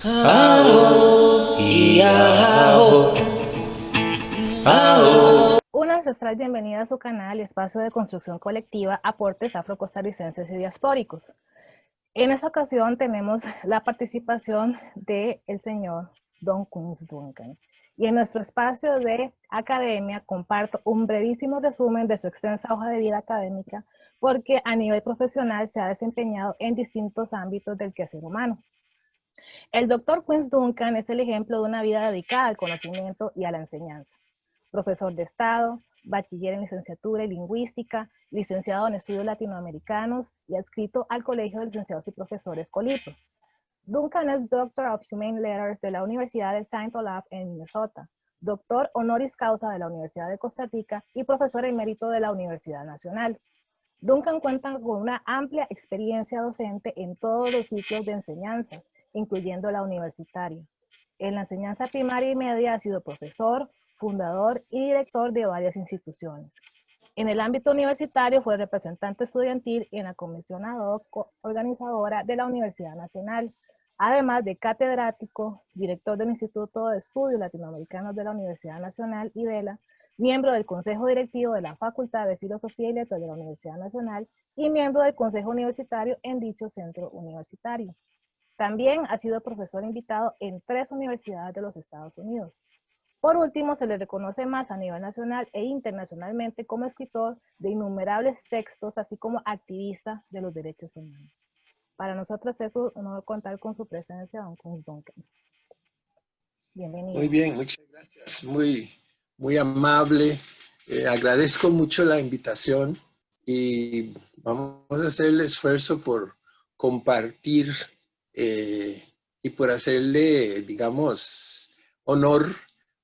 Aho, Iaho, Aho. Una ancestral bienvenida a su canal y espacio de construcción colectiva, aportes afrocostarricenses y diaspóricos. En esta ocasión tenemos la participación del señor Don Quince Duncan. Y en nuestro espacio de academia comparto un brevísimo resumen de su extensa hoja de vida académica, porque a nivel profesional se ha desempeñado en distintos ámbitos del quehacer humano. El doctor Quince Duncan es el ejemplo de una vida dedicada al conocimiento y a la enseñanza. Profesor de Estado, bachiller en licenciatura y lingüística, licenciado en estudios latinoamericanos y adscrito al Colegio de Licenciados y Profesores Colipro. Duncan es Doctor of Humane Letters de la Universidad de Saint Olaf en Minnesota, doctor honoris causa de la Universidad de Costa Rica y profesor emérito de la Universidad Nacional. Duncan cuenta con una amplia experiencia docente en todos los ciclos de enseñanza, incluyendo la universitaria. En la enseñanza primaria y media ha sido profesor, fundador y director de varias instituciones. En el ámbito universitario fue representante estudiantil en la comisión ad hoc organizadora de la Universidad Nacional, además de catedrático, director del Instituto de Estudios Latinoamericanos de la Universidad Nacional IDELA, miembro del Consejo Directivo de la Facultad de Filosofía y Letras de la Universidad Nacional y miembro del Consejo Universitario en dicho centro universitario. También ha sido profesor invitado en 3 universidades de los Estados Unidos. Por último, se le reconoce más a nivel nacional e internacionalmente como escritor de innumerables textos, así como activista de los derechos humanos. Para nosotros es un honor contar con su presencia, don Quince Duncan. Muy Bienvenido. bien, muchas gracias. Muy amable. Agradezco mucho la invitación y vamos a hacer el esfuerzo por compartir y por hacerle, digamos, honor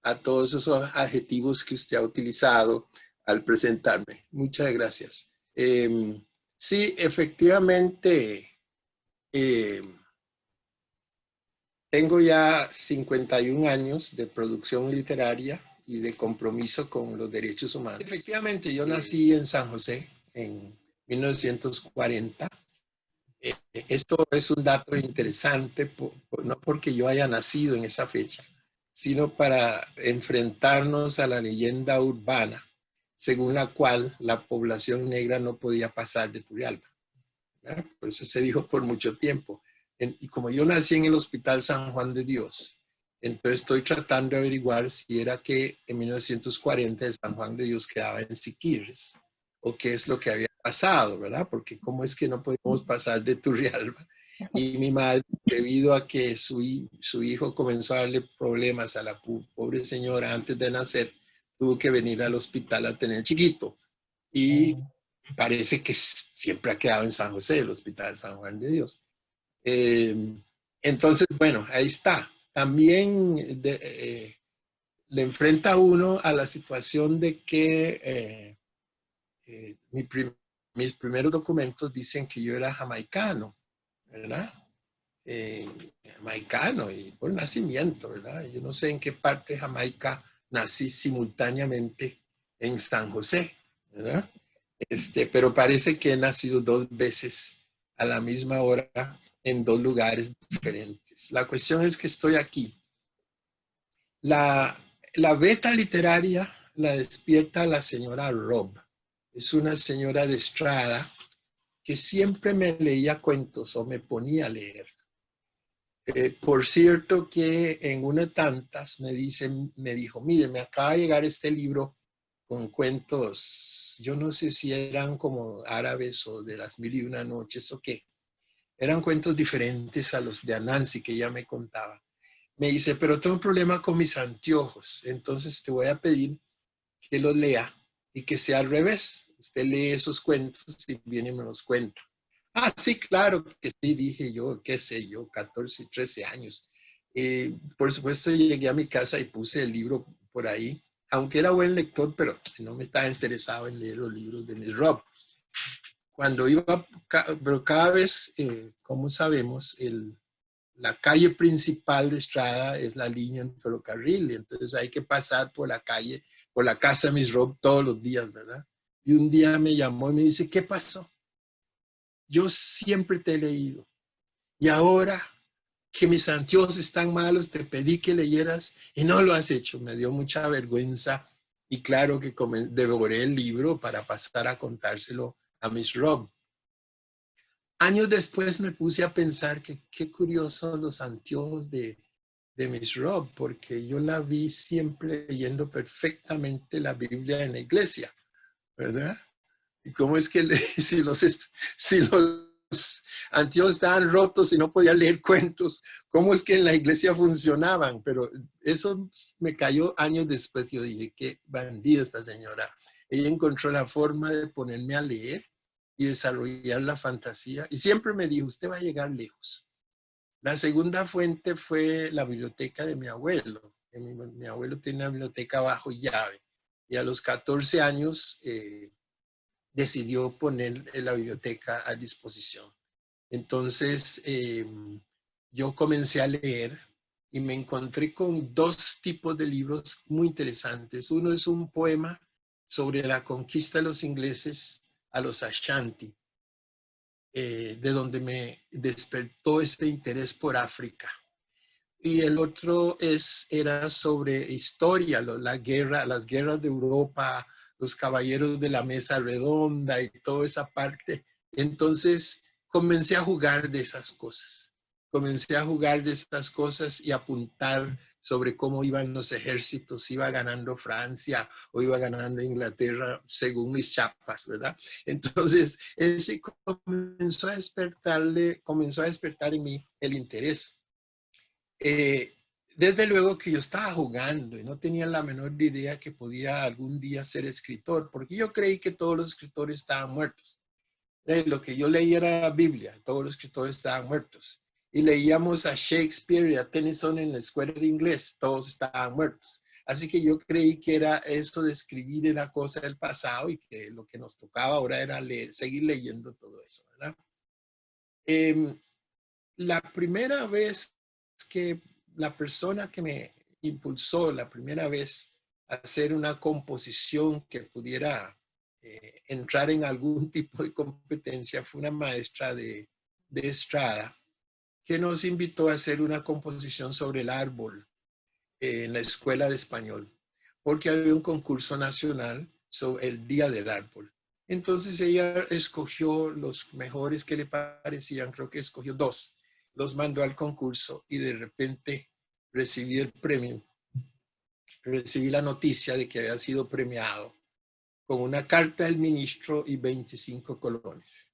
a todos esos adjetivos que usted ha utilizado al presentarme. Muchas gracias. Sí, efectivamente, tengo ya 51 años de producción literaria y de compromiso con los derechos humanos. Efectivamente, yo nací en San José en 1940. Esto es un dato interesante, no porque yo haya nacido en esa fecha, sino para enfrentarnos a la leyenda urbana, según la cual la población negra no podía pasar de Turrialba. Por eso se dijo por mucho tiempo. Y como yo nací en el Hospital San Juan de Dios, entonces estoy tratando de averiguar si era que en 1940 el San Juan de Dios quedaba en Siquirres o qué es lo que había pasado, ¿verdad? Porque cómo es que no podemos pasar de Turrialba. Y mi madre, debido a que su hijo comenzó a darle problemas a la pobre señora antes de nacer, tuvo que venir al hospital a tener chiquito. Y parece que siempre ha quedado en San José, el Hospital San Juan de Dios. Entonces, bueno, ahí está. También le enfrenta a uno a la situación de que mis primeros documentos dicen que yo era jamaicano, ¿verdad? Jamaicano y por nacimiento, ¿verdad? Yo no sé en qué parte de Jamaica nací simultáneamente en San José, ¿verdad? Pero parece que he nacido 2 veces a la misma hora en 2 lugares diferentes. La cuestión es que estoy aquí. La beta literaria la despierta la señora Robb. Es una señora de Estrada que siempre me leía cuentos o me ponía a leer. Por cierto que en una de tantas me dijo, mire, me acaba de llegar este libro con cuentos, yo no sé si eran como árabes o de las 1001 noches o qué. Eran cuentos diferentes a los de Anansi que ella me contaba. Me dice, pero tengo un problema con mis anteojos, entonces te voy a pedir que los lea y que sea al revés. Usted lee esos cuentos y viene y me los cuenta. Ah, sí, claro que sí, dije yo, qué sé yo, 14, 13 años. Por supuesto, llegué a mi casa y puse el libro por ahí, aunque era buen lector, pero no me estaba interesado en leer los libros de Miss Robb. Cuando iba, pero cada vez, como sabemos, la calle principal de Estrada es la línea en ferrocarril, entonces hay que pasar por la calle, por la casa de Miss Robb todos los días, ¿verdad? Y un día me llamó y me dice, ¿qué pasó? Yo siempre te he leído. Y ahora que mis anteojos están malos, te pedí que leyeras y no lo has hecho. Me dio mucha vergüenza y claro que devoré el libro para pasar a contárselo a Miss Robb. Años después me puse a pensar que qué curiosos los anteojos de Miss Robb, porque yo la vi siempre leyendo perfectamente la Biblia en la iglesia, ¿verdad? ¿Y cómo es que si los anteojos estaban rotos y no podía leer cuentos, cómo es que en la iglesia funcionaban? Pero eso me cayó años después. Yo dije, qué bandida esta señora. Ella encontró la forma de ponerme a leer y desarrollar la fantasía. Y siempre me dijo, usted va a llegar lejos. La segunda fuente fue la biblioteca de mi abuelo. Mi abuelo tenía una biblioteca bajo llave. Y a los 14 años decidió poner la biblioteca a disposición. Entonces, yo comencé a leer y me encontré con dos tipos de libros muy interesantes. Uno es un poema sobre la conquista de los ingleses a los Ashanti, de donde me despertó este interés por África. Y el otro era sobre historia, las guerras de Europa, los caballeros de la mesa redonda y toda esa parte. Entonces comencé a jugar de esas cosas. Comencé a jugar de esas cosas y apuntar sobre cómo iban los ejércitos, iba ganando Francia o iba ganando Inglaterra según mis chapas, ¿verdad? Entonces, ese comenzó a despertar en mí el interés. Desde luego que yo estaba jugando y no tenía la menor idea que podía algún día ser escritor, porque yo creí que todos los escritores estaban muertos. Lo que yo leía era la Biblia, todos los escritores estaban muertos. Y leíamos a Shakespeare y a Tennyson en la escuela de inglés, todos estaban muertos. Así que yo creí que era eso de escribir era cosa del pasado y que lo que nos tocaba ahora era seguir leyendo todo eso, ¿verdad? La primera vez que la persona que me impulsó, la primera vez a hacer una composición que pudiera entrar en algún tipo de competencia fue una maestra de Estrada que nos invitó a hacer una composición sobre el árbol en la escuela de español, porque había un concurso nacional sobre el Día del Árbol. Entonces ella escogió los mejores que le parecían, creo que escogió 2, los mandó al concurso y de repente recibí el premio, recibí la noticia de que había sido premiado con una carta del ministro y 25 colones.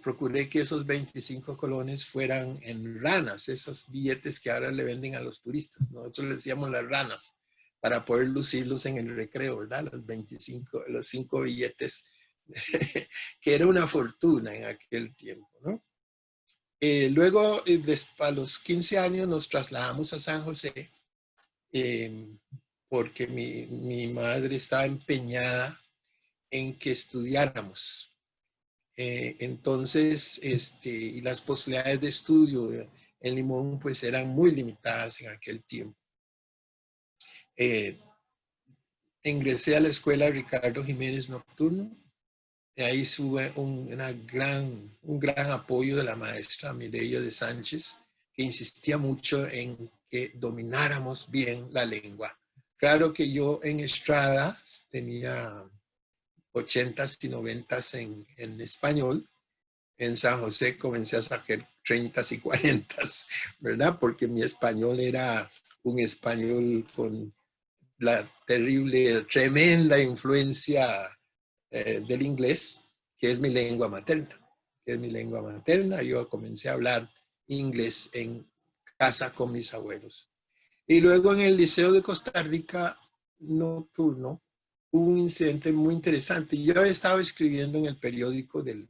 Procuré que esos 25 colones fueran en ranas, esos billetes que ahora le venden a los turistas. Nosotros les decíamos las ranas para poder lucirlos en el recreo, ¿verdad? Los 5 billetes, que era una fortuna en aquel tiempo, ¿no? Luego, a los 15 años, nos trasladamos a San José porque mi madre estaba empeñada en que estudiáramos. Entonces, y las posibilidades de estudio en Limón pues eran muy limitadas en aquel tiempo. Ingresé a la escuela Ricardo Jiménez Nocturno. De ahí sube un gran apoyo de la maestra Mireya de Sánchez, que insistía mucho en que domináramos bien la lengua. Claro que yo en Estrada tenía 80s y 90s en español. En San José comencé a sacar 30s y 40s, ¿verdad? Porque mi español era un español con la tremenda influencia del inglés, que es mi lengua materna. Yo comencé a hablar inglés en casa con mis abuelos. Y luego en el Liceo de Costa Rica Nocturno hubo un incidente muy interesante. Yo había estado escribiendo en el periódico del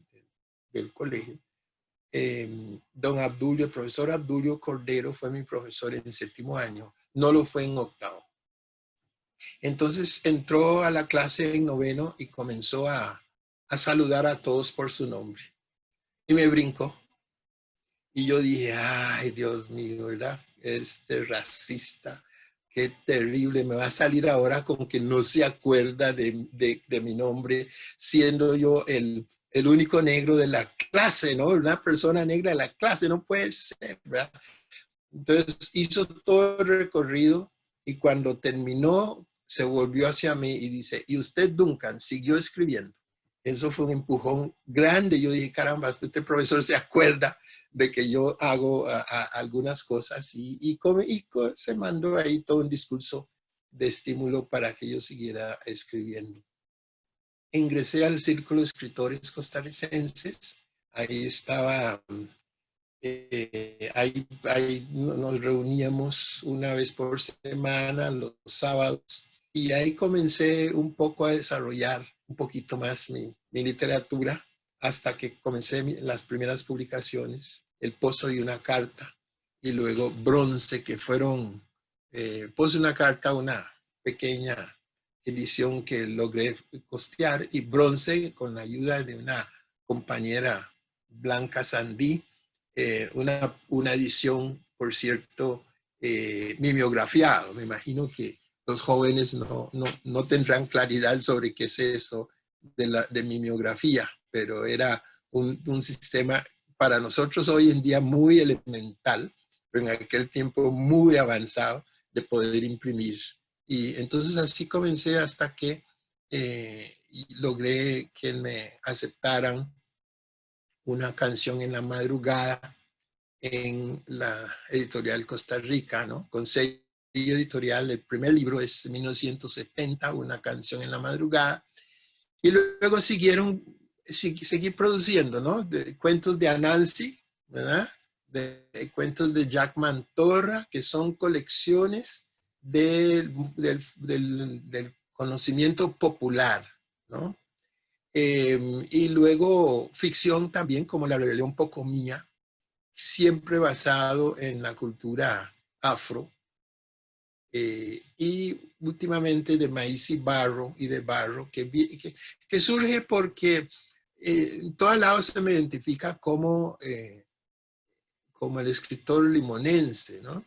colegio. El profesor Abdulio Cordero fue mi profesor en 7º año, no lo fue en 8º. Entonces entró a la clase en 9º y comenzó a saludar a todos por su nombre. Y me brincó. Y yo dije, ay, Dios mío, ¿verdad? Este racista, qué terrible, me va a salir ahora como que no se acuerda de mi nombre, siendo yo el el único negro de la clase, ¿no? Una persona negra de la clase, no puede ser, ¿verdad? Entonces hizo todo el recorrido y cuando terminó se volvió hacia mí y dice, ¿y usted, Duncan, siguió escribiendo? Eso fue un empujón grande. Yo dije, caramba, este profesor se acuerda de que yo hago algunas cosas y se mandó ahí todo un discurso de estímulo para que yo siguiera escribiendo. Ingresé al Círculo de Escritores Costarricenses. Ahí estaba, ahí nos reuníamos una vez por semana, los sábados, y ahí comencé un poco a desarrollar un poquito más mi literatura hasta que comencé las primeras publicaciones, El Pozo y una Carta, y luego Bronce, que fueron Pozo y una Carta, una pequeña edición que logré costear, y Bronce con la ayuda de una compañera, Blanca Sandí, una edición, por cierto, mimeografiado. Me imagino que los jóvenes no tendrán claridad sobre qué es eso de mimeografía, pero era un sistema para nosotros hoy en día muy elemental, pero en aquel tiempo muy avanzado de poder imprimir. Y entonces así comencé hasta que logré que me aceptaran una canción en la madrugada en la editorial Costa Rica, ¿no? Con sello editorial. El primer libro es 1970, Una canción en la madrugada. Y luego seguí produciendo, ¿no? Cuentos de Anansi, ¿verdad? De cuentos de Jack Mantorra, que son colecciones del conocimiento popular, ¿no? Y luego ficción también, como La rebelión Pocomía, siempre basado en la cultura afro, y últimamente de Maíz y de Barro, que surge porque en todos lados se me identifica como el escritor limonense, ¿no?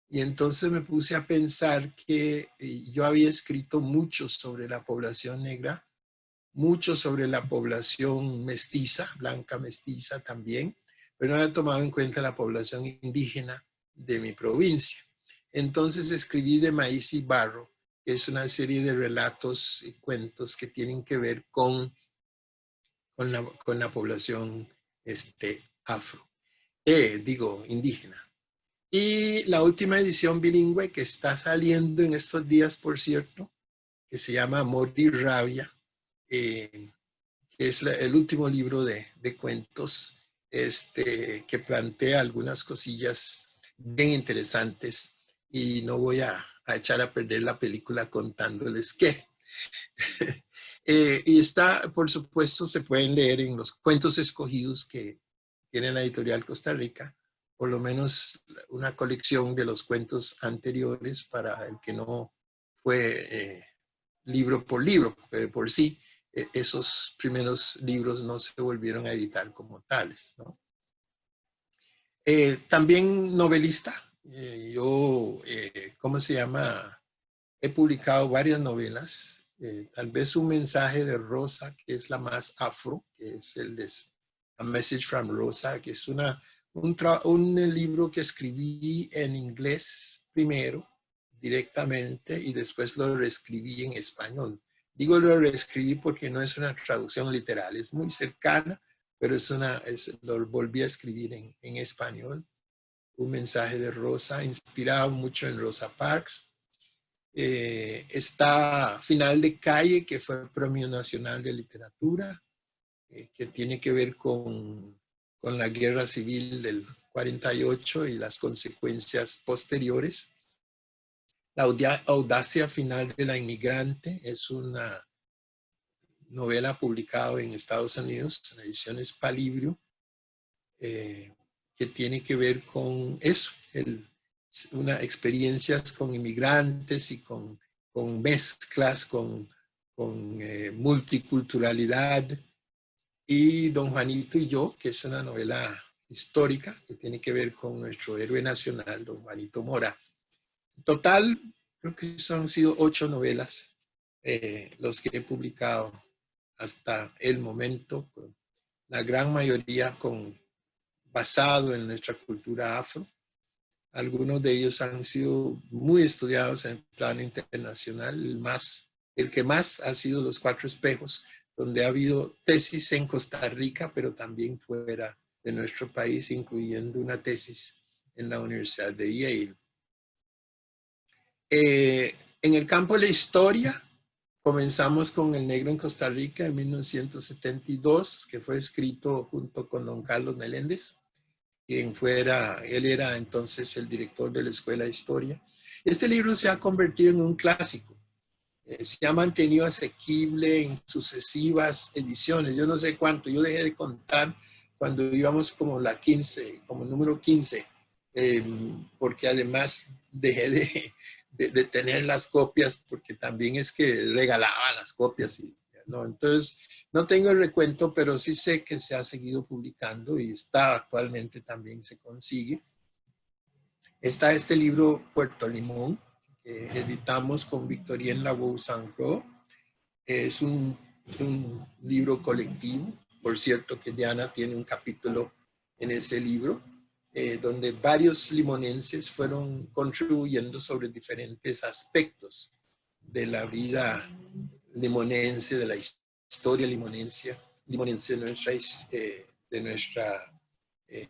Y entonces me puse a pensar que yo había escrito mucho sobre la población negra, mucho sobre la población mestiza, blanca mestiza también, pero no había tomado en cuenta la población indígena de mi provincia. Entonces escribí De Maíz y Barro, que es una serie de relatos y cuentos que tienen que ver con la población afro, indígena. Y la última edición bilingüe que está saliendo en estos días, por cierto, que se llama Amor y Rabia, que es el último libro de cuentos que plantea algunas cosillas bien interesantes, y no voy a echar a perder la película contándoles qué. Y está, por supuesto, se pueden leer en los cuentos escogidos que tiene la editorial Costa Rica, por lo menos una colección de los cuentos anteriores para el que no fue libro por libro, pero por sí esos primeros libros no se volvieron a editar como tales, ¿no? También novelista. ¿Cómo se llama? He publicado varias novelas. Tal vez Un mensaje de Rosa, que es la más afro, que es el de A Message from Rosa, que es un libro que escribí en inglés primero, directamente, y después lo reescribí en español. Digo lo reescribí porque no es una traducción literal, es muy cercana, pero lo volví a escribir en español. Un mensaje de Rosa, inspirado mucho en Rosa Parks. Está Final de Calle, que fue Premio Nacional de Literatura, que tiene que ver con la guerra civil del 48 y las consecuencias posteriores. La audacia final de la inmigrante es una novela publicada en Estados Unidos, en ediciones Palibrio, que tiene que ver con eso, experiencias con inmigrantes y con mezclas, con multiculturalidad. Y Don Juanito y yo, que es una novela histórica que tiene que ver con nuestro héroe nacional, Don Juanito Mora. En total, creo que han sido 8 novelas los que he publicado hasta el momento, la gran mayoría basado en nuestra cultura afro. Algunos de ellos han sido muy estudiados en el plano internacional. El que más ha sido Los Cuatro Espejos, donde ha habido tesis en Costa Rica, pero también fuera de nuestro país, incluyendo una tesis en la Universidad de Yale. En el campo de la historia, comenzamos con El Negro en Costa Rica en 1972, que fue escrito junto con don Carlos Meléndez, él era entonces el director de la Escuela de Historia. Este libro se ha convertido en un clásico. Se ha mantenido asequible en sucesivas ediciones. Yo no sé cuánto, yo dejé de contar cuando íbamos como como número 15, porque además dejé de tener las copias, porque también es que regalaba las copias. ¿No? Entonces, no tengo el recuento, pero sí sé que se ha seguido publicando y está actualmente también se consigue. Está este libro Puerto Limón, que editamos con Victorien Labou-Saint-Cros. Es un libro colectivo. Por cierto que Diana tiene un capítulo en ese libro, donde varios limonenses fueron contribuyendo sobre diferentes aspectos de la vida limonense, de la historia limonense de nuestra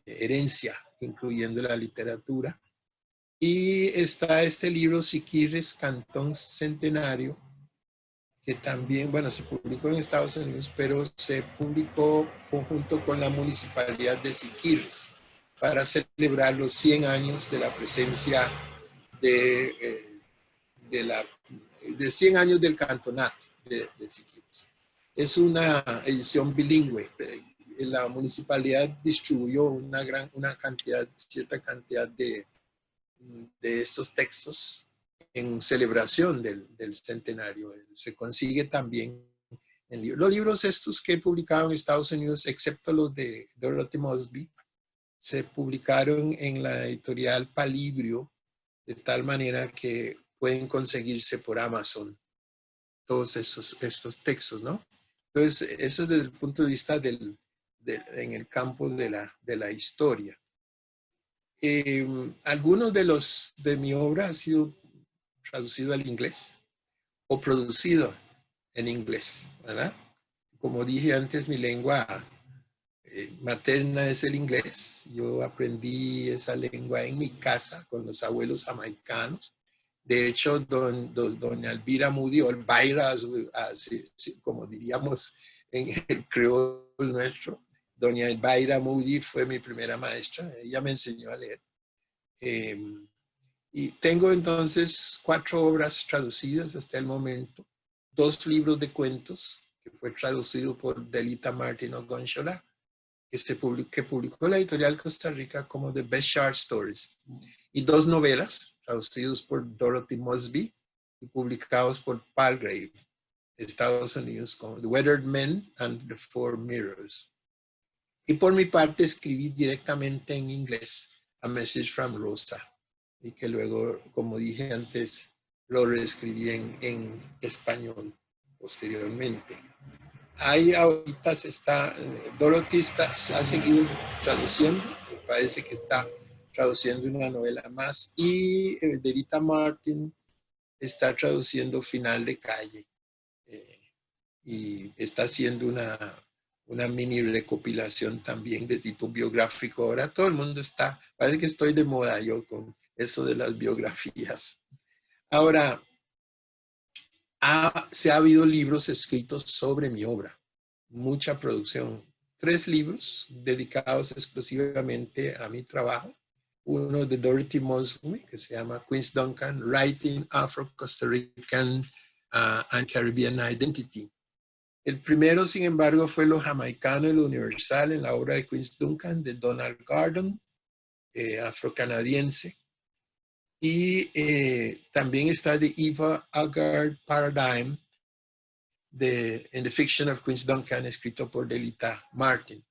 herencia, incluyendo la literatura. Y está este libro, Siquirres, Cantón Centenario, que también, bueno, se publicó en Estados Unidos, pero se publicó conjunto con la Municipalidad de Siquirres para celebrar los 100 años de la presencia de 100 años del cantonato de Siquirres. Es una edición bilingüe. La municipalidad distribuyó cierta cantidad de estos textos en celebración del centenario. Se consigue también en libros. Los libros estos que he publicado en Estados Unidos, excepto los de Dorothy Mosby, se publicaron en la editorial Palibrio, de tal manera que pueden conseguirse por Amazon todos estos textos, ¿no? Entonces, eso es desde el punto de vista en el campo de la historia. Algunos de mi obra ha sido traducido al inglés o producido en inglés, ¿verdad? Como dije antes, mi lengua materna es el inglés. Yo aprendí esa lengua en mi casa con los abuelos jamaicanos. De hecho, doña Elvira Moody, o Elvira, como diríamos en el creol nuestro, doña Elvira Moody fue mi primera maestra. Ella me enseñó a leer. Y tengo entonces 4 obras traducidas hasta el momento, 2 libros de cuentos, que fue traducido por Delita Martin Ogonchola, que publicó la editorial Costa Rica como The Best Short Stories, y 2 novelas traducidos por Dorothy Mosby y publicados por Palgrave, Estados Unidos, como The Weathered Men and the Four Mirrors. Y por mi parte escribí directamente en inglés A Message from Rosa, y que luego, como dije antes, lo reescribí en español posteriormente. Ahí ahorita Dorothy ha seguido traduciendo, me parece que está traduciendo una novela más, y Delita Martin está traduciendo Final de Calle, y está haciendo una mini recopilación también de tipo biográfico. Ahora todo el mundo parece que estoy de moda yo con eso de las biografías. Ahora, se ha habido libros escritos sobre mi obra, mucha producción. 3 libros dedicados exclusivamente a mi trabajo. Uno de Dorothy Mosby, que se llama Queen's Duncan, Writing Afro-Costa Rican and Caribbean Identity. El primero, sin embargo, fue Lo Jamaicano y lo Universal, en la obra de Queen's Duncan, de Donald Gordon, afrocanadiense. Y también está de Eva Agard Paradigm, in the Fiction of Queen's Duncan, escrito por Delita Martin.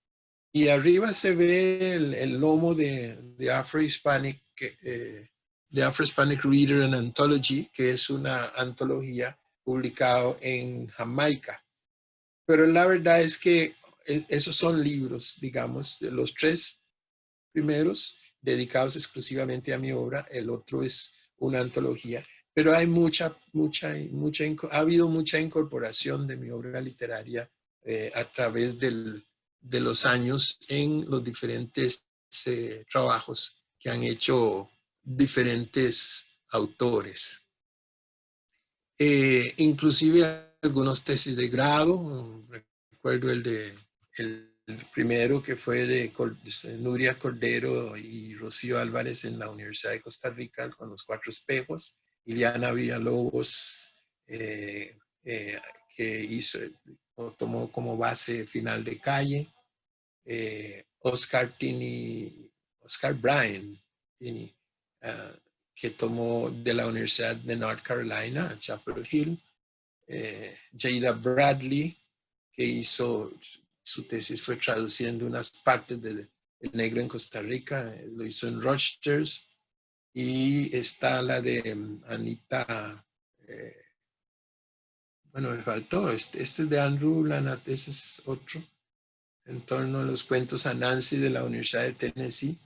Y arriba se ve el lomo de Afro-Hispanic Reader and Anthology, que es una antología publicada en Jamaica. Pero la verdad es que esos son libros, digamos, de los 3 primeros dedicados exclusivamente a mi obra, el otro es una antología, pero hay ha habido mucha incorporación de mi obra literaria a través de los años en los diferentes trabajos que han hecho diferentes autores. Inclusive algunos tesis de grado, recuerdo el primero que fue de Nuria Cordero y Rocío Álvarez en la Universidad de Costa Rica con los 4 espejos, Ileana Villalobos, que tomó como base Final de Calle, Oscar Bryan Tinney, que tomó de la Universidad de North Carolina, Chapel Hill, Jada Bradley, que hizo su tesis, fue traduciendo unas partes de El Negro en Costa Rica, lo hizo en Rutgers, y está la de Anita, bueno, me faltó, este es de Andrew Lanat, ese es otro, en torno a los cuentos a Nancy de la Universidad de Tennessee.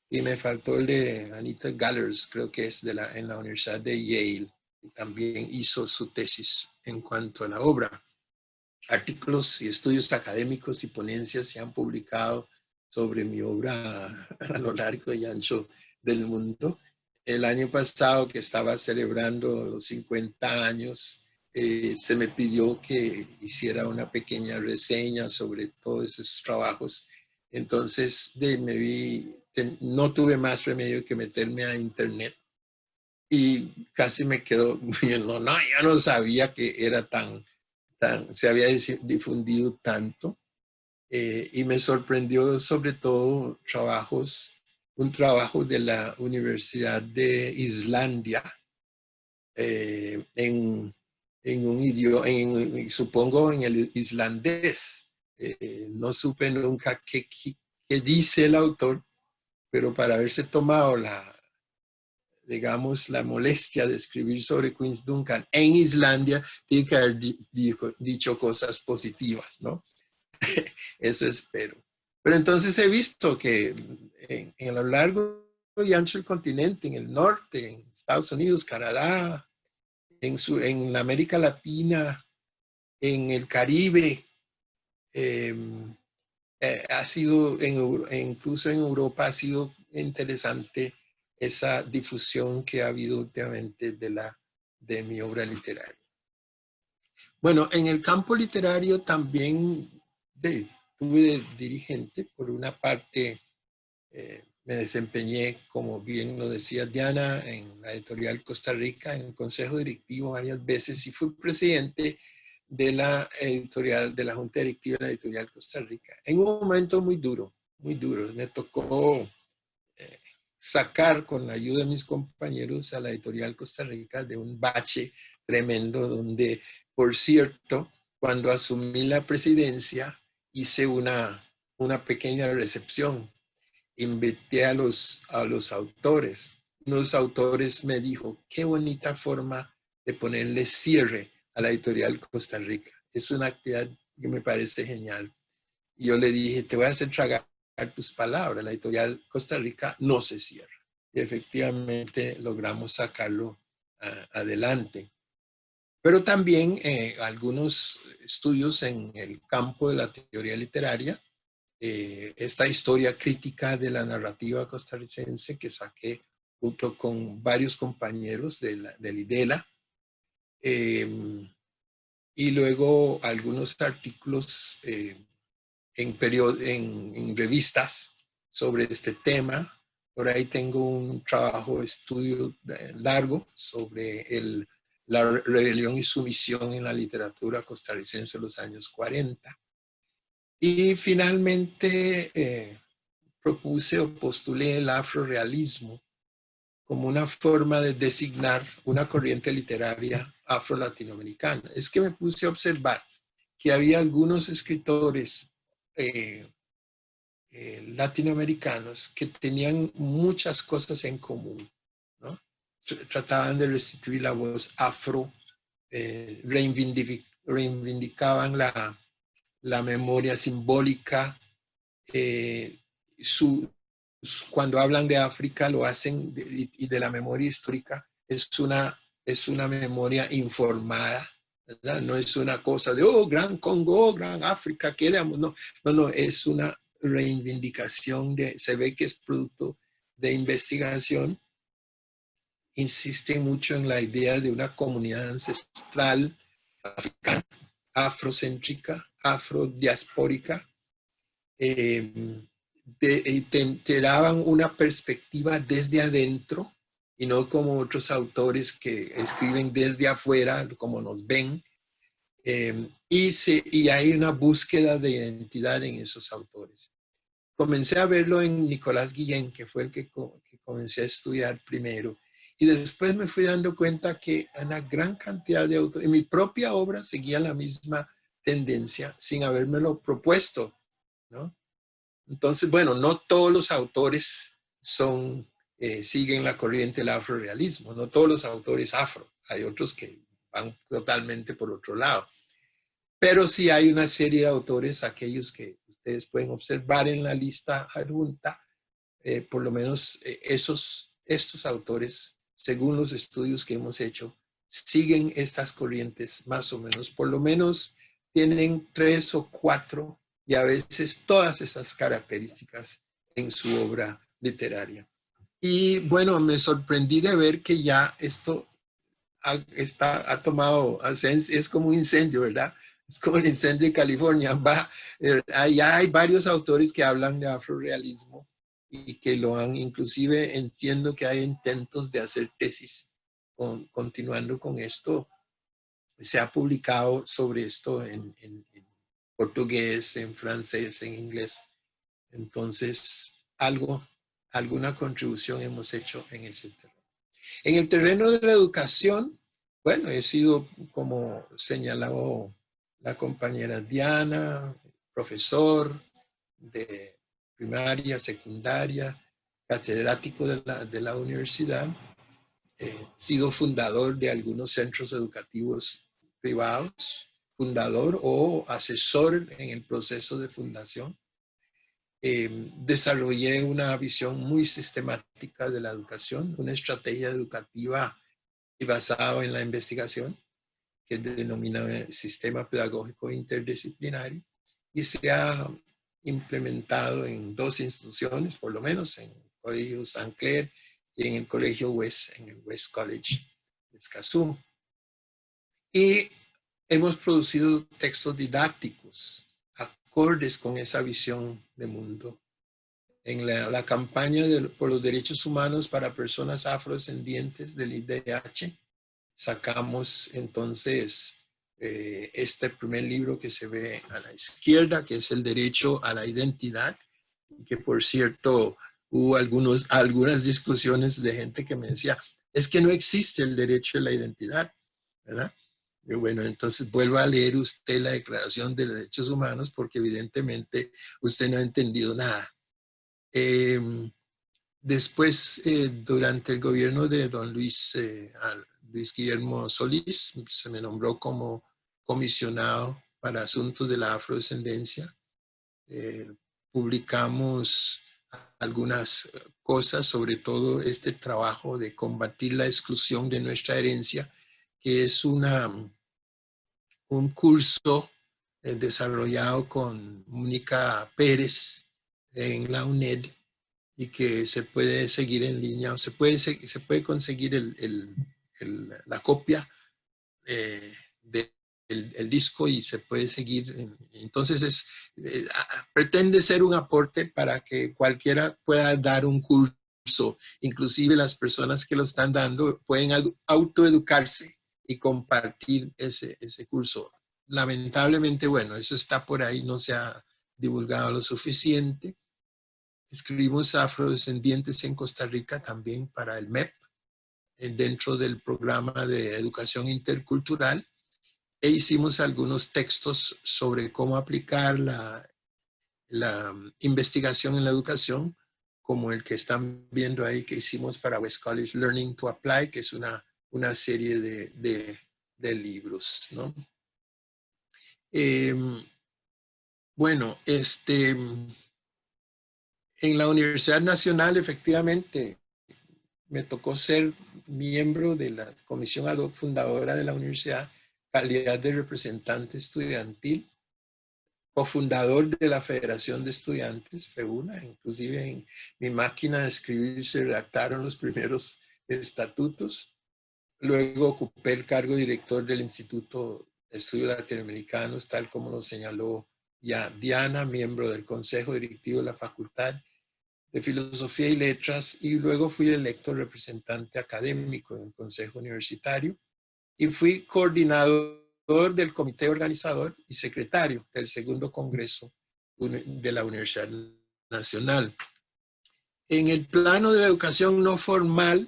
Y me faltó el de Anita Gallers, creo que es en la Universidad de Yale. Y también hizo su tesis en cuanto a la obra. Artículos y estudios académicos y ponencias se han publicado sobre mi obra a lo largo y ancho del mundo. El año pasado, que estaba celebrando los 50 años, se me pidió que hiciera una pequeña reseña sobre todos esos trabajos. Entonces no tuve más remedio que meterme a internet y casi me quedo viendo, no, ya no sabía que era se había difundido tanto, y me sorprendió sobre todo un trabajo de la Universidad de Islandia en un idioma, supongo en el islandés. No supe nunca qué dice el autor, pero para haberse tomado digamos, la molestia de escribir sobre Queens Duncan en Islandia, tiene que haber dicho cosas positivas, ¿no? Eso espero. Pero entonces he visto que en lo largo y ancho del continente, en el norte, en Estados Unidos, Canadá, en América Latina, en el Caribe, ha sido, incluso en Europa, ha sido interesante esa difusión que ha habido últimamente de mi obra literaria. Bueno, en el campo literario también tuve de dirigente. Por una parte, me desempeñé, como bien lo decía Diana, en la editorial Costa Rica, en el consejo directivo varias veces, y fui presidente de la editorial, de la junta directiva de la editorial Costa Rica. En un momento muy duro, muy duro. Me tocó sacar, con la ayuda de mis compañeros, a la editorial Costa Rica de un bache tremendo, donde, por cierto, cuando asumí la presidencia, hice una pequeña recepción. Invité a los autores. Unos autores me dijo, qué bonita forma de ponerle cierre a la editorial Costa Rica. Es una actividad que me parece genial. Y yo le dije, te voy a hacer tragar tus palabras. La editorial Costa Rica no se cierra. Y efectivamente logramos sacarlo adelante. Pero también algunos estudios en el campo de la teoría literaria, esta historia crítica de la narrativa costarricense que saqué junto con varios compañeros del IDELA, y luego algunos artículos en revistas sobre este tema. Por ahí tengo un trabajo, estudio largo sobre la rebelión y sumisión en la literatura costarricense de los años 40. Y finalmente propuse o postulé el afrorealismo como una forma de designar una corriente literaria afro-latinoamericana. Es que me puse a observar que había algunos escritores latinoamericanos que tenían muchas cosas en común, ¿no? Trataban de restituir la voz afro, reivindicaban la memoria simbólica. Cuando hablan de África lo hacen y de la memoria histórica, es una memoria informada, ¿verdad? No es una cosa de, oh, Gran Congo, oh, Gran África, queremos. No, no, no, es una reivindicación se ve que es producto de investigación. Insiste mucho en la idea de una comunidad ancestral africana, afrocéntrica, afrodiaspórica. Te daban una perspectiva desde adentro y no como otros autores que escriben desde afuera, como nos ven. Y hay una búsqueda de identidad en esos autores. Comencé a verlo en Nicolás Guillén, que fue el que comencé a estudiar primero. Y después me fui dando cuenta que una gran cantidad de autores, en mi propia obra seguía la misma tendencia sin habérmelo propuesto, ¿no? Entonces, bueno, no todos los autores siguen la corriente del afrorealismo, no todos los autores afro, hay otros que van totalmente por otro lado. Pero sí hay una serie de autores, aquellos que ustedes pueden observar en la lista adjunta, por lo menos estos autores, según los estudios que hemos hecho, siguen estas corrientes más o menos, por lo menos tienen 3 o 4 y a veces todas esas características en su obra literaria. Y bueno, me sorprendí de ver que ya esto ha tomado, es como un incendio, ¿verdad? Es como el incendio de California. Ya hay varios autores que hablan de afrorealismo y que lo han, inclusive entiendo que hay intentos de hacer tesis continuando con esto. Se ha publicado sobre esto en portugués, en francés, en inglés. Entonces, alguna contribución hemos hecho en ese terreno. En el terreno de la educación, bueno, he sido, como señaló la compañera Diana, profesor de primaria, secundaria, catedrático de la universidad. He sido fundador de algunos centros educativos privados, fundador o asesor en el proceso de fundación. Desarrollé una visión muy sistemática de la educación, una estrategia educativa basada en la investigación, que denomina Sistema Pedagógico Interdisciplinario, y se ha implementado en 2 instituciones, por lo menos, en el Colegio San Clair y en el Colegio West, en el West College de Escazú. Y hemos producido textos didácticos acordes con esa visión de mundo. En la campaña por los derechos humanos para personas afrodescendientes del IDH, sacamos entonces este primer libro que se ve a la izquierda, que es El derecho a la identidad, que por cierto hubo algunas discusiones de gente que me decía, es que no existe el derecho a la identidad, ¿verdad? Y bueno, entonces vuelva a leer usted la Declaración de Derechos Humanos porque evidentemente usted no ha entendido nada. Después, durante el gobierno de don Luis Guillermo Solís, se me nombró como comisionado para asuntos de la afrodescendencia. Publicamos algunas cosas, sobre todo este trabajo de combatir la exclusión de nuestra herencia, que es un curso desarrollado con Mónica Pérez en la UNED y que se puede seguir en línea o se puede conseguir la copia del disco y se puede seguir. Entonces pretende ser un aporte para que cualquiera pueda dar un curso. Inclusive las personas que lo están dando pueden autoeducarse y compartir ese curso. Lamentablemente, bueno, eso está por ahí, no se ha divulgado lo suficiente. Escribimos Afrodescendientes en Costa Rica también para el MEP, dentro del programa de educación intercultural, e hicimos algunos textos sobre cómo aplicar la investigación en la educación, como el que están viendo ahí que hicimos para West College Learning to Apply, que es una serie de libros, ¿no? Bueno, en la Universidad Nacional, efectivamente, me tocó ser miembro de la comisión ad hoc fundadora de la universidad, calidad de representante estudiantil, cofundador de la Federación de Estudiantes, FEUNA. Inclusive en mi máquina de escribir se redactaron los primeros estatutos. Luego ocupé el cargo de director del Instituto de Estudios Latinoamericanos, tal como lo señaló ya Diana, miembro del Consejo Directivo de la Facultad de Filosofía y Letras, y luego fui electo representante académico en el Consejo Universitario y fui coordinador del comité organizador y secretario del segundo congreso de la Universidad Nacional. En el plano de la educación no formal,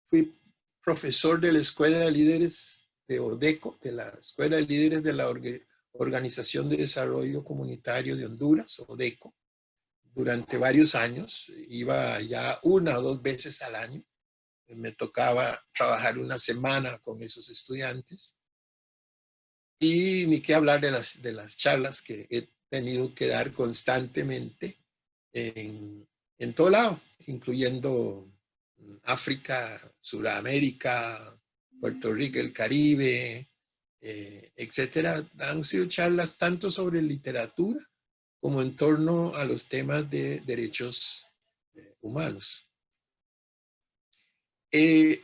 fui profesor de la Escuela de Líderes de ODECO, de la Escuela de Líderes de la Organización de Desarrollo Comunitario de Honduras, ODECO, durante varios años. Iba ya 1 o 2 veces al año. Me tocaba trabajar una semana con esos estudiantes. Y ni qué hablar de las charlas que he tenido que dar constantemente en todo lado, incluyendo África, Sudamérica, Puerto Rico, el Caribe, etcétera. Han sido charlas tanto sobre literatura como en torno a los temas de derechos humanos.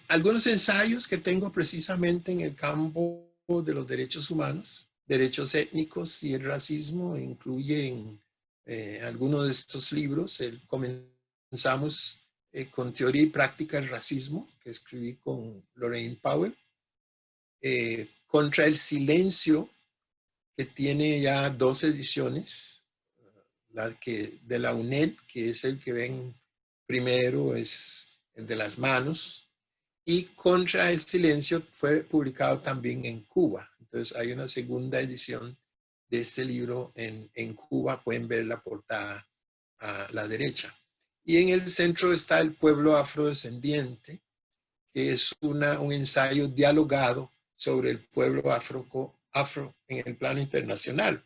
Algunos ensayos que tengo precisamente en el campo de los derechos humanos, derechos étnicos y el racismo, incluyen algunos de estos libros. Comenzamos con Teoría y Práctica del Racismo, que escribí con Lorraine Powell, Contra el Silencio, que tiene ya 2 ediciones, la que de la UNED, que es el que ven primero, es el de las manos, y Contra el Silencio fue publicado también en Cuba. Entonces hay una segunda edición de este libro en Cuba. Pueden ver la portada a la derecha. Y en el centro está El pueblo afrodescendiente, que es un ensayo dialogado sobre el pueblo afro en el plano internacional.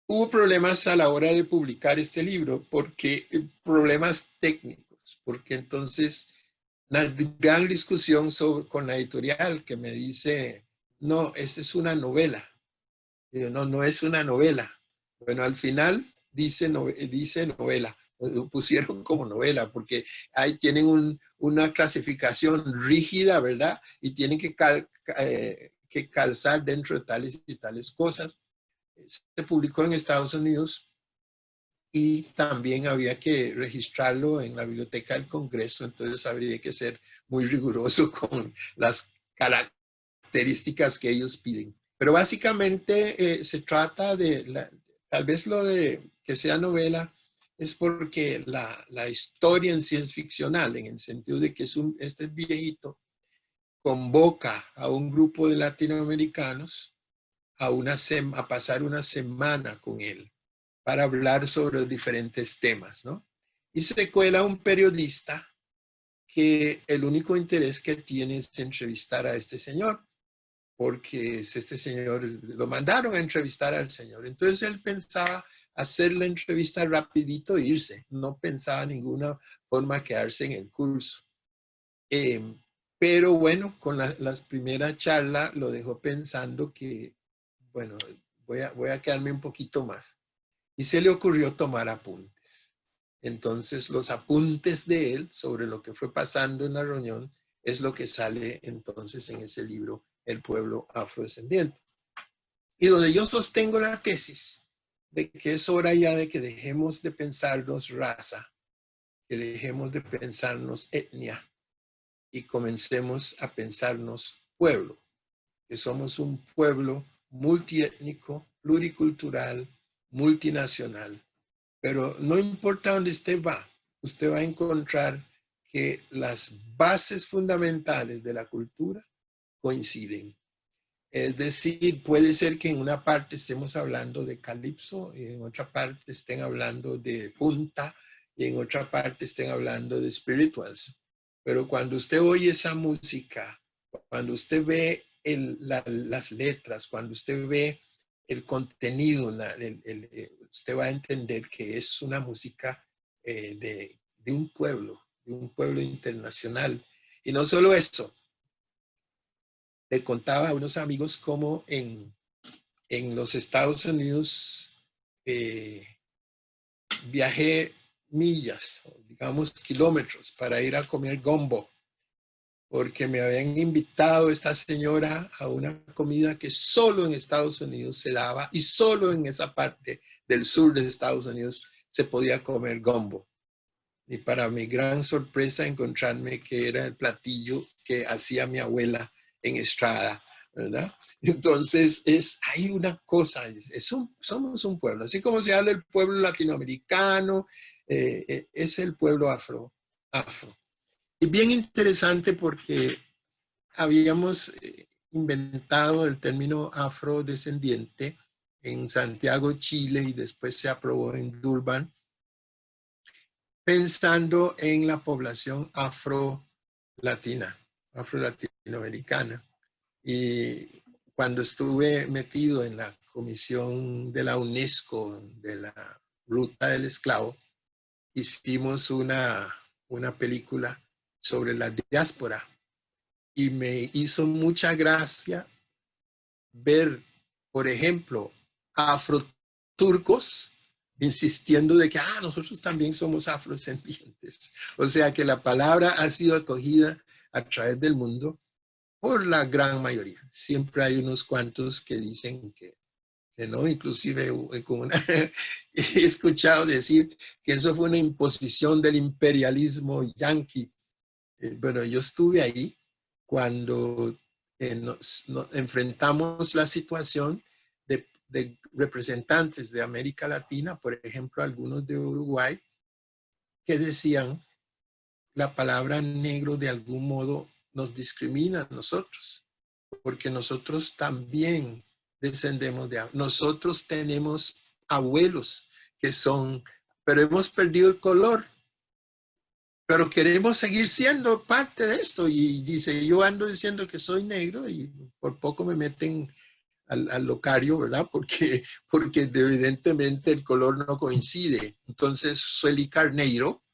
Hubo problemas a la hora de publicar este libro, porque problemas técnicos, porque entonces una gran discusión con la editorial, que me dice, no, esta es una novela. Y yo, no, no es una novela. Bueno, al final dice novela. Lo pusieron como novela porque ahí tienen una clasificación rígida, ¿verdad? Y tienen que calzar dentro de tales y tales cosas. Se publicó en Estados Unidos y también había que registrarlo en la Biblioteca del Congreso, entonces habría que ser muy riguroso con las características que ellos piden. Pero básicamente se trata de, tal vez lo de que sea novela es porque la historia en sí es ficcional, en el sentido de que este viejito convoca a un grupo de latinoamericanos a pasar una semana con él para hablar sobre los diferentes temas, ¿no? Y se cuela un periodista que el único interés que tiene es entrevistar a este señor, porque este señor, lo mandaron a entrevistar al señor. Entonces él pensaba hacer la entrevista rapidito e irse, no pensaba ninguna forma quedarse en el curso. Pero bueno, con las primeras charlas lo dejó pensando que, bueno, voy a quedarme un poquito más. Y se le ocurrió tomar apuntes. Entonces, los apuntes de él sobre lo que fue pasando en la reunión es lo que sale entonces en ese libro, El pueblo afrodescendiente. Y donde yo sostengo la tesis de que es hora ya de que dejemos de pensarnos raza, que dejemos de pensarnos etnia y comencemos a pensarnos pueblo, que somos un pueblo multiétnico, pluricultural, multinacional. Pero no importa dónde usted va a encontrar que las bases fundamentales de la cultura coinciden. Es decir, puede ser que en una parte estemos hablando de calipso, y en otra parte estén hablando de punta, y en otra parte estén hablando de spirituals. Pero cuando usted oye esa música, cuando usted ve las letras, cuando usted ve el contenido, usted va a entender que es una música de un pueblo internacional. Y no solo eso, le contaba a unos amigos cómo en los Estados Unidos viajé millas, digamos kilómetros, para ir a comer gumbo, porque me habían invitado esta señora a una comida que solo en Estados Unidos se daba y solo en esa parte del sur de Estados Unidos se podía comer gumbo. Y para mi gran sorpresa encontrarme que era el platillo que hacía mi abuela en Estrada, ¿verdad? Entonces, hay una cosa, somos un pueblo, así como se habla del pueblo latinoamericano, es el pueblo afro. Y bien interesante porque habíamos inventado el término afrodescendiente en Santiago, Chile, y después se aprobó en Durban, pensando en la población afro-latinoamericana. Y cuando estuve metido en la comisión de la UNESCO de la Ruta del Esclavo, hicimos una película sobre la diáspora y me hizo mucha gracia ver, por ejemplo, afroturcos insistiendo de que nosotros también somos afrodescendientes. O sea que la palabra ha sido acogida a través del mundo por la gran mayoría. Siempre hay unos cuantos que dicen que no, inclusive he escuchado decir que eso fue una imposición del imperialismo yanqui. Bueno, yo estuve ahí cuando nos enfrentamos la situación de representantes de América Latina, por ejemplo, algunos de Uruguay, que decían la palabra negro de algún modo nos discrimina a nosotros, porque nosotros también descendemos nosotros tenemos abuelos que son, pero hemos perdido el color, pero queremos seguir siendo parte de esto. Y dice, yo ando diciendo que soy negro y por poco me meten al locario, ¿verdad? Porque evidentemente el color no coincide. Entonces, Sueli Carneiro,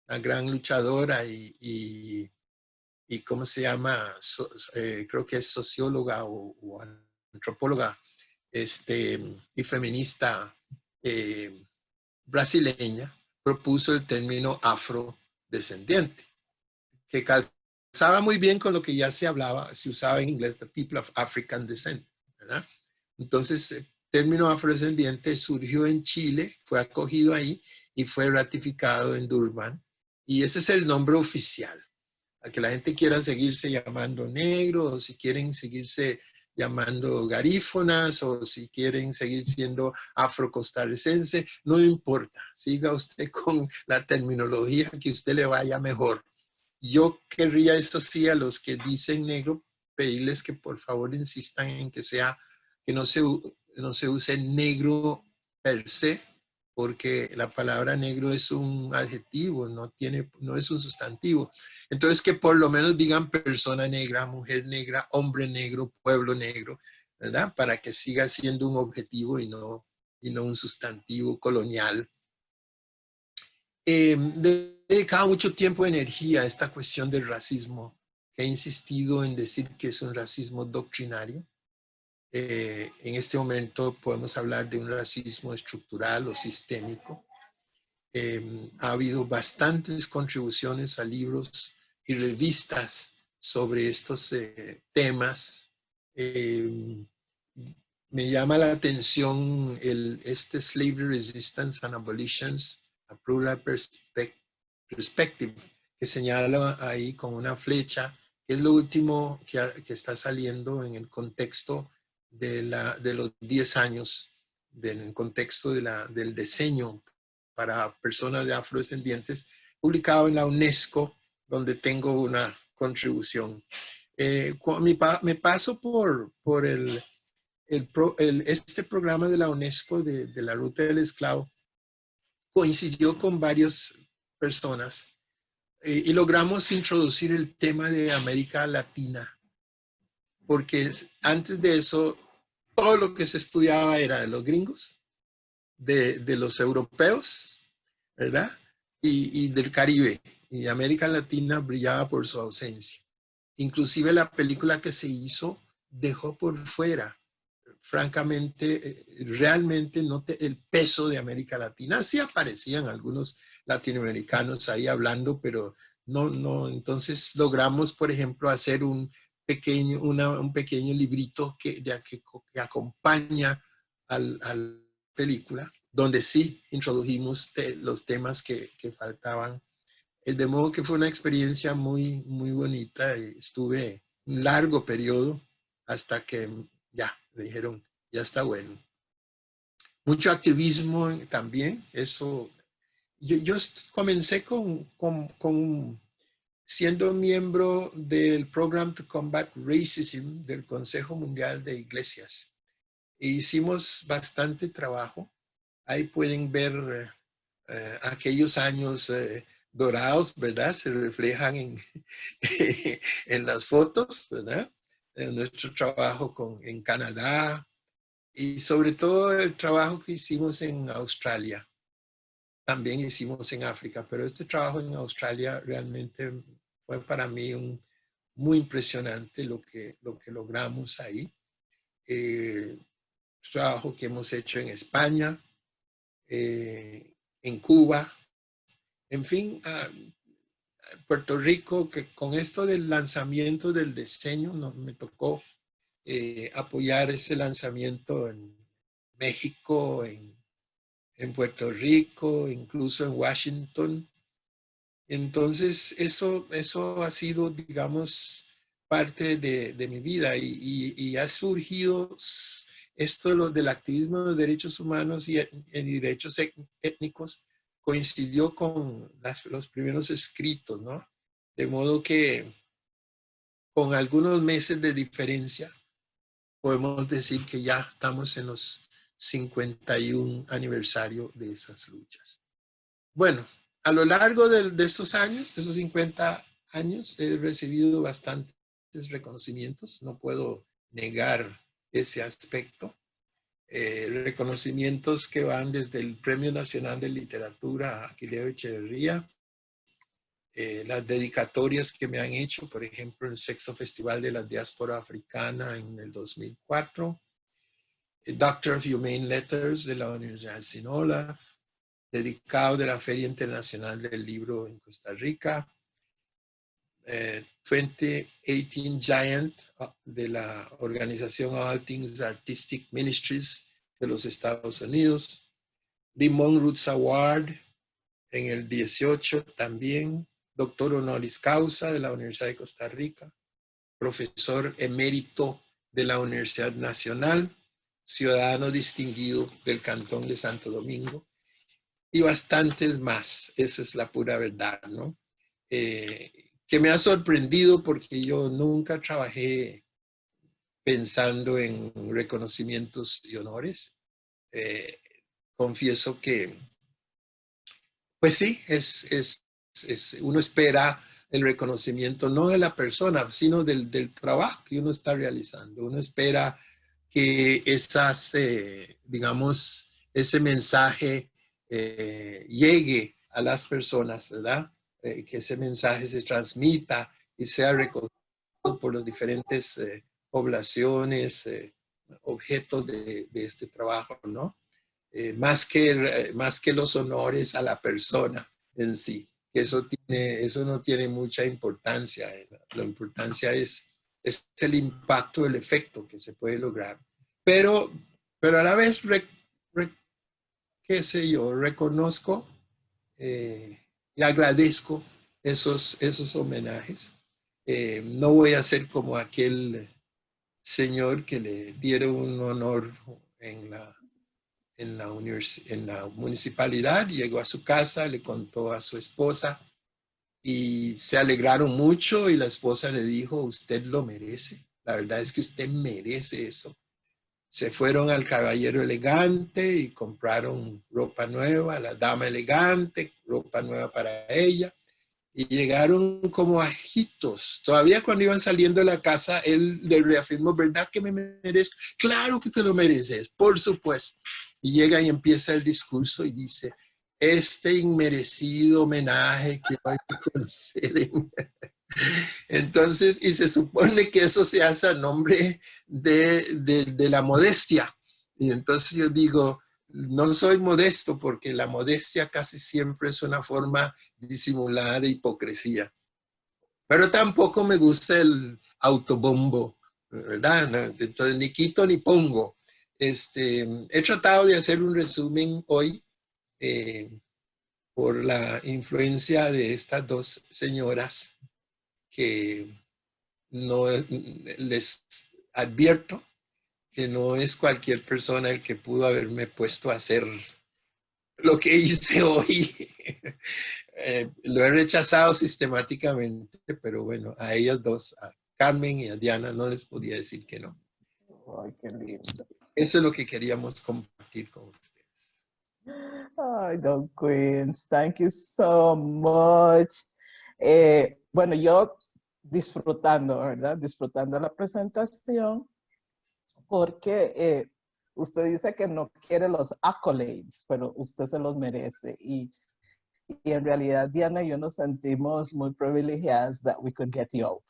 la gran luchadora y ¿cómo se llama? Creo que es socióloga o antropóloga y feminista brasileña, propuso el término afrodescendiente, que calzaba muy bien con lo que ya se usaba en inglés, the people of African descent, ¿verdad? Entonces, el término afrodescendiente surgió en Chile, fue acogido ahí y fue ratificado en Durban. Y ese es el nombre oficial. A que la gente quiera seguirse llamando negro, o si quieren seguirse llamando garífonas, o si quieren seguir siendo afrocostarricense, no importa. Siga usted con la terminología que usted le vaya mejor. Yo querría, eso sí, a los que dicen negro, pedirles que por favor insistan en que no se use negro per se, porque la palabra negro es un adjetivo, no es un sustantivo. Entonces que por lo menos digan persona negra, mujer negra, hombre negro, pueblo negro, ¿verdad? Para que siga siendo un objetivo y no un sustantivo colonial. Le he dedicado mucho tiempo y energía a esta cuestión del racismo. He insistido en decir que es un racismo doctrinario. En este momento podemos hablar de un racismo estructural o sistémico. Ha habido bastantes contribuciones a libros y revistas sobre estos temas. Me llama la atención Slavery Resistance and Abolitions, a Plural Perspective, que señala ahí con una flecha, que es lo último que está saliendo en el contexto de los 10 años, en el contexto del diseño para personas de afrodescendientes, publicado en la UNESCO, donde tengo una contribución. Me paso por este programa de la UNESCO de la Ruta del Esclavo, coincidió con varias personas y logramos introducir el tema de América Latina, porque antes de eso todo lo que se estudiaba era de los gringos, de los europeos, ¿verdad? Y del Caribe. Y América Latina brillaba por su ausencia. Inclusive la película que se hizo dejó por fuera, francamente, realmente no el peso de América Latina. Sí aparecían algunos latinoamericanos ahí hablando, pero no. Entonces logramos, por ejemplo, hacer un pequeño librito que acompaña a la película, donde sí introdujimos los temas que faltaban. De modo que fue una experiencia muy bonita. Estuve un largo periodo hasta que ya me dijeron, ya está bueno. Mucho activismo también, eso. Yo comencé siendo miembro del Program to Combat Racism del Consejo Mundial de Iglesias. E hicimos bastante trabajo. Ahí pueden ver aquellos años dorados, ¿verdad? Se reflejan en las fotos, ¿verdad? En nuestro trabajo en Canadá y sobre todo el trabajo que hicimos en Australia. También hicimos en África, pero este trabajo en Australia realmente fue para mí muy impresionante lo que logramos ahí. Trabajo que hemos hecho en España, en Cuba, en fin, Puerto Rico, que con esto del lanzamiento del diseño me tocó apoyar ese lanzamiento en México, en Puerto Rico, incluso en Washington. Entonces, eso ha sido, digamos, parte de mi vida y ha surgido esto del activismo de los derechos humanos y derechos étnicos coincidió con los primeros escritos, ¿no? De modo que con algunos meses de diferencia podemos decir que ya estamos en los 51 aniversario de esas luchas. Bueno, a lo largo de estos años, de esos 50 años, he recibido bastantes reconocimientos, no puedo negar ese aspecto. Reconocimientos que van desde el Premio Nacional de Literatura Aquileo Echeverría, las dedicatorias que me han hecho, por ejemplo, el Sexto Festival de la Diáspora Africana en el 2004, el Doctor of Humane Letters de la Universidad de Sinola, dedicado de la Feria Internacional del Libro en Costa Rica, 2018 Giant de la organización All Things Artistic Ministries de los Estados Unidos, Limón Roots Award en el 18 también, doctor honoris causa de la Universidad de Costa Rica, profesor emérito de la Universidad Nacional, ciudadano distinguido del Cantón de Santo Domingo, y bastantes más. Esa es la pura verdad, ¿no? Que me ha sorprendido porque yo nunca trabajé pensando en reconocimientos y honores. Confieso que, pues sí, uno espera el reconocimiento no de la persona, sino del trabajo que uno está realizando. Uno espera que digamos, ese mensaje llegue a las personas, ¿verdad? Que ese mensaje se transmita y sea reconocido por las diferentes poblaciones, objetos de este trabajo, ¿no? Más que los honores a la persona en sí. Eso no tiene mucha importancia. La importancia es el impacto, el efecto que se puede lograr. Pero a la vez, qué sé yo, reconozco y agradezco esos homenajes. No voy a ser como aquel señor que le dieron un honor en la municipalidad, llegó a su casa, le contó a su esposa y se alegraron mucho y la esposa le dijo, usted lo merece, la verdad es que usted merece eso. Se fueron al caballero elegante y compraron ropa nueva, la dama elegante, ropa nueva para ella. y llegaron como ajitos. Todavía cuando iban saliendo de la casa, él le reafirmó, ¿verdad que me merezco? Claro que te lo mereces, por supuesto. Y llega y empieza el discurso y dice, este inmerecido homenaje que hoy te conceden. Entonces, y se supone que eso se hace a nombre de la modestia. Y entonces yo digo, no soy modesto porque la modestia casi siempre es una forma disimulada de hipocresía. Pero tampoco me gusta el autobombo, ¿verdad? No, entonces ni quito ni pongo. He tratado de hacer un resumen hoy por la influencia de estas dos señoras que no les advierto que no es cualquier persona el que pudo haberme puesto a hacer lo que hice hoy. Lo he rechazado sistemáticamente, pero bueno, a ellas dos, a Carmen y a Diana, no les podía decir que no. Ay, qué lindo. Eso es lo que queríamos compartir con ustedes. Ay, Don Queens, thank you so much. Bueno, yo disfrutando, ¿verdad? Disfrutando la presentación, porque usted dice que no quiere los accolades, pero usted se los merece. Y en realidad, Diana y yo nos sentimos muy privilegiadas that we could get you out.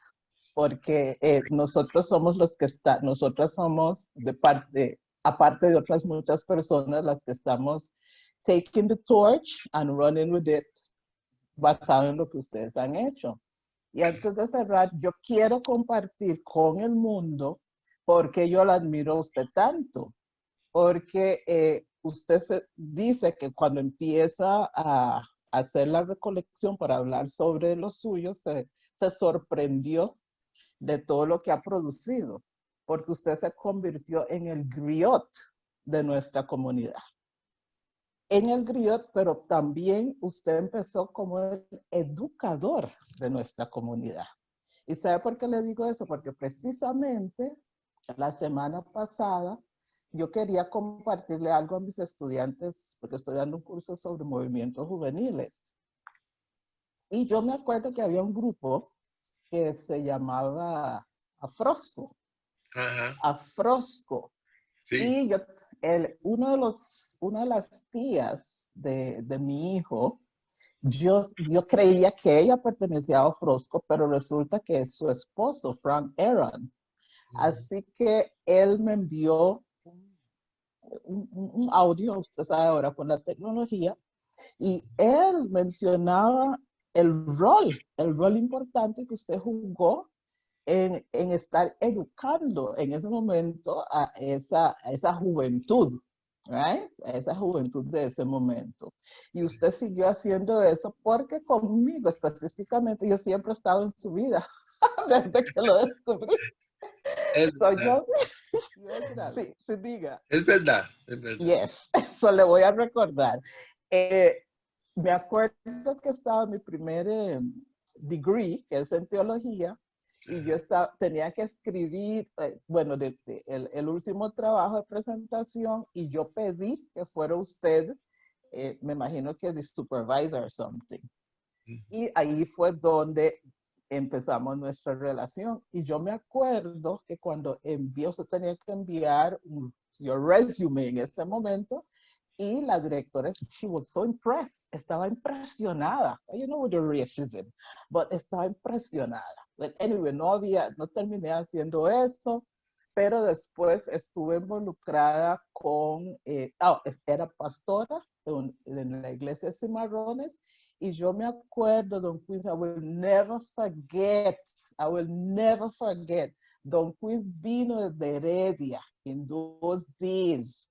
Porque nosotros somos los que están, nosotras somos de parte, aparte de otras muchas personas, las que estamos taking the torch and running with it, basado en lo que ustedes han hecho. Y antes de cerrar, yo quiero compartir con el mundo por qué yo la admiro a usted tanto. Porque usted dice que cuando empieza a hacer la recolección para hablar sobre lo suyo, se sorprendió de todo lo que ha producido, porque usted se convirtió en el griot de nuestra comunidad. En el griot, pero también usted empezó como el educador de nuestra comunidad. ¿Y sabe por qué le digo eso? Porque precisamente la semana pasada yo quería compartirle algo a mis estudiantes, porque estoy dando un curso sobre movimientos juveniles. Y yo me acuerdo que había un grupo que se llamaba Afrosco. Ajá. Afrosco. Sí. Y yo, una de las tías de mi hijo, yo creía que ella pertenecía a Afrosco, pero resulta que es su esposo, Frank Aaron. Así que él me envió un audio, usted sabe ahora con la tecnología, y él mencionaba el rol importante que usted jugó en estar educando en ese momento a esa juventud, right? A esa juventud de ese momento. Y usted siguió haciendo eso porque conmigo específicamente yo siempre he estado en su vida desde que lo descubrí. Soy yo. Sí, sí, diga. Es verdad, es verdad. Yes, eso le voy a recordar. Me acuerdo que estaba mi primer degree, que es en teología, y yo tenía que escribir, bueno, el último trabajo de presentación, y yo pedí que fuera usted, me imagino que de supervisor or something. Y ahí fue donde empezamos nuestra relación. Y yo me acuerdo que cuando usted tenía que enviar your resume en ese momento, y la directora, she was so impressed, estaba impresionada. You know, with the racism, but estaba impresionada. But anyway, no terminé haciendo eso, pero después estuve involucrada con, era pastora en la iglesia de Cimarrones, y yo me acuerdo, Don Queens, I will never forget, Don Queens vino desde Heredia in those days.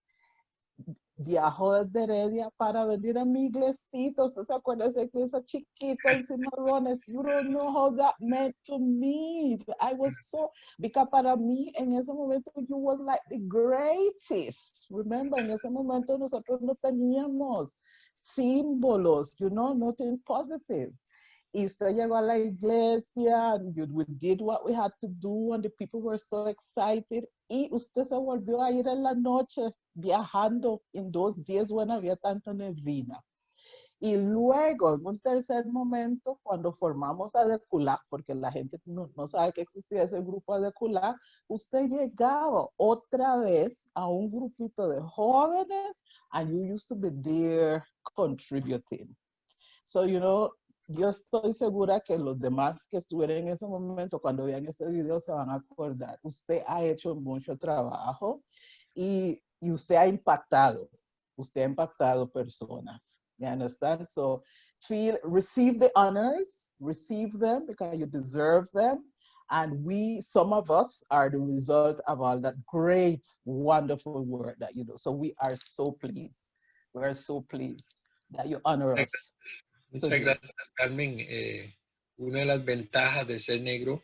Viajó desde Heredia para venir a mi iglesita. ¿Usted se acuerda de esa iglesia chiquita en Cimarrones? You don't know how that meant to me. I was so, because para mí en ese momento you was like the greatest. Remember, en ese momento nosotros no teníamos símbolos, you know, nothing positive. Y usted llegó a la iglesia, and we did what we had to do, and the people were so excited. Y usted se volvió a ir en la noche viajando en 2 días when había tanta neblina. Y luego, en un tercer momento, cuando formamos a Adeculac, porque la gente no sabe que existía ese grupo Adeculac, usted llegaba otra vez a un grupito de jóvenes and you used to be there contributing. So, yo estoy segura que los demás que estuvieron en ese momento, cuando vean este video, se van a acordar. Usted ha hecho mucho trabajo y usted ha impactado. Usted ha impactado personas. You understand? So receive the honors, receive them because you deserve them. And some of us are the result of all that great, wonderful work that you do. So we are so pleased. We are so pleased that you honor us. Muchas gracias, Carmen. Una de las ventajas de ser negro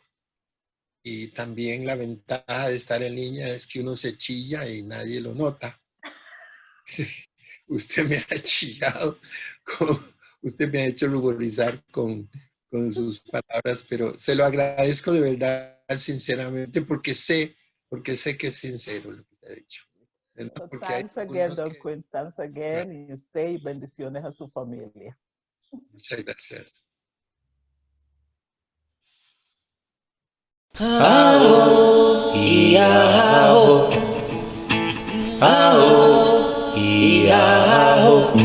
y también la ventaja de estar en línea es que uno se chilla y nadie lo nota. Usted me ha chillado, usted me ha hecho ruborizar con sus palabras, pero se lo agradezco de verdad, sinceramente, porque sé que es sincero lo que usted ha dicho. So thanks again, Don Quinn, thanks again, y usted y bendiciones a su familia. Muchas gracias. Aho, Iyaho. Aho, Iyaho.